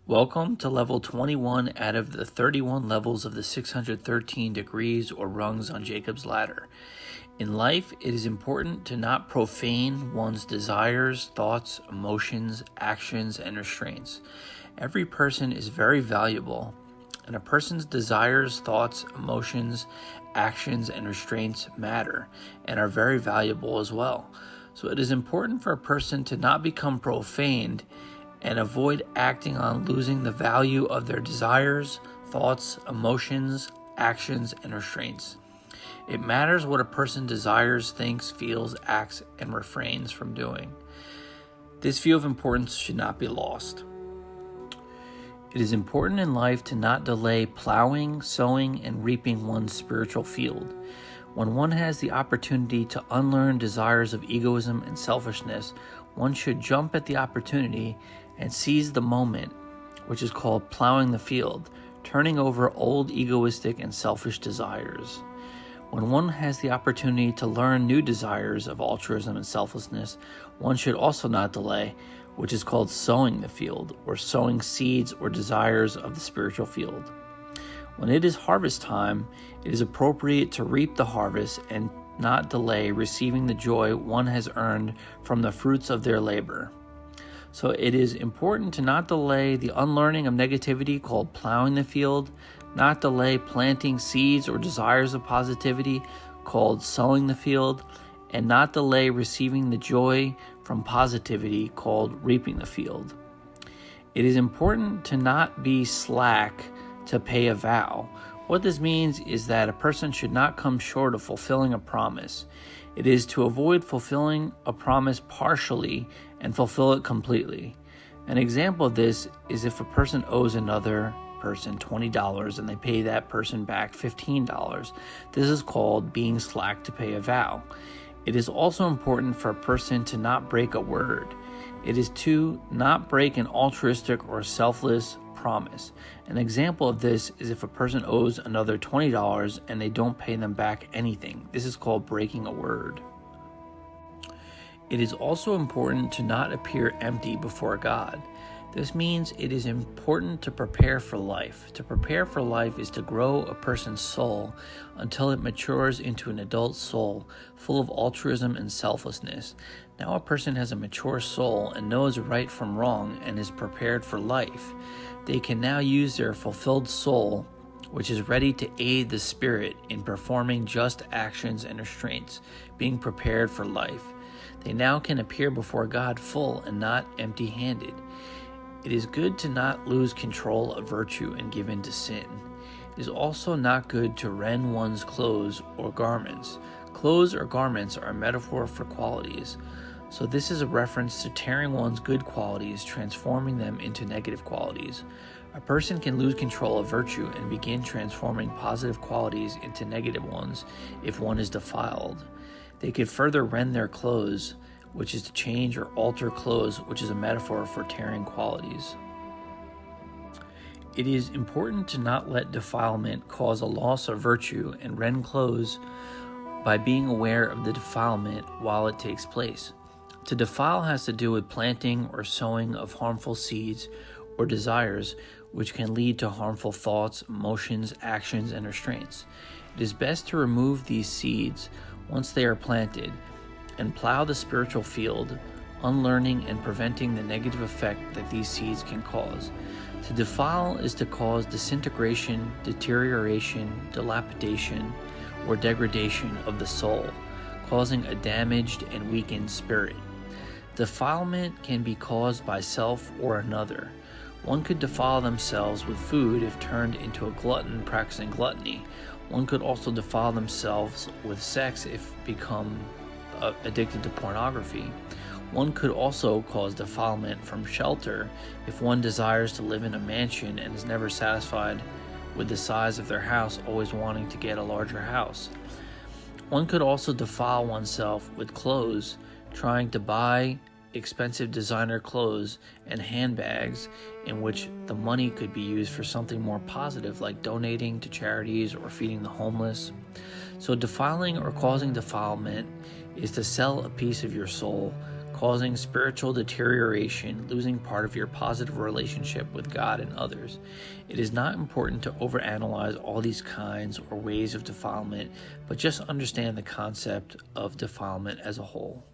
Welcome to level 21 out of the 31 levels of the 613 degrees or rungs on Jacob's ladder. In life, it is important to not profane one's desires, thoughts, emotions, actions, and restraints. Every person is very valuable, and a person's desires, thoughts, emotions, actions, and restraints matter and are very valuable as well. So it is important for a person to not become profaned and avoid acting on losing the value of their desires, thoughts, emotions, actions, and restraints. It matters what a person desires, thinks, feels, acts, and refrains from doing. This view of importance should not be lost. It is important in life to not delay plowing, sowing, and reaping one's spiritual field. When one has the opportunity to unlearn desires of egoism and selfishness, one should jump at the opportunity and seize the moment, which is called plowing the field, turning over old egoistic and selfish desires. When one has the opportunity to learn new desires of altruism and selflessness, one should also not delay, which is called sowing the field, or sowing seeds or desires of the spiritual field. When it is harvest time, it is appropriate to reap the harvest and not delay receiving the joy one has earned from the fruits of their labor. So it is important to not delay the unlearning of negativity called plowing the field, not delay planting seeds or desires of positivity called sowing the field, and not delay receiving the joy from positivity called reaping the field. It is important to not be slack to pay a vow. What this means is that a person should not come short of fulfilling a promise. It is to avoid fulfilling a promise partially and fulfill it completely. An example of this is if a person owes another person $20 and they pay that person back $15. This is called being slack to pay a vow. It is also important for a person to not break a word. It is to not break an altruistic or selfless promise. An example of this is if a person owes another $20 and they don't pay them back anything. This is called breaking a word. It is also important to not appear empty before God. This means it is important to prepare for life. To prepare for life is to grow a person's soul until it matures into an adult soul full of altruism and selflessness. Now a person has a mature soul and knows right from wrong and is prepared for life. They can now use their fulfilled soul, which is ready to aid the spirit in performing just actions and restraints, being prepared for life. They now can appear before God full and not empty-handed. It is good to not lose control of virtue and give in to sin. It is also not good to rend one's clothes or garments. Clothes or garments are a metaphor for qualities. So this is a reference to tearing one's good qualities, transforming them into negative qualities. A person can lose control of virtue and begin transforming positive qualities into negative ones if one is defiled. They could further rend their clothes, which is to change or alter clothes, which is a metaphor for tearing qualities. It is important to not let defilement cause a loss of virtue and rend clothes by being aware of the defilement while it takes place. To defile has to do with planting or sowing of harmful seeds or desires, which can lead to harmful thoughts, emotions, actions, and restraints. It is best to remove these seeds once they are planted and plow the spiritual field, unlearning and preventing the negative effect that these seeds can cause. To defile is to cause disintegration, deterioration, dilapidation, or degradation of the soul, causing a damaged and weakened spirit. Defilement can be caused by self or another. One could defile themselves with food if turned into a glutton practicing gluttony. One could also defile themselves with sex if become addicted to pornography. One could also cause defilement from shelter if one desires to live in a mansion and is never satisfied with the size of their house, always wanting to get a larger house. One could also defile oneself with clothes, trying to buy expensive designer clothes and handbags in which the money could be used for something more positive like donating to charities or feeding the homeless. So defiling or causing defilement is to sell a piece of your soul, causing spiritual deterioration, losing part of your positive relationship with God and others. It is not important to overanalyze all these kinds or ways of defilement, but just understand the concept of defilement as a whole.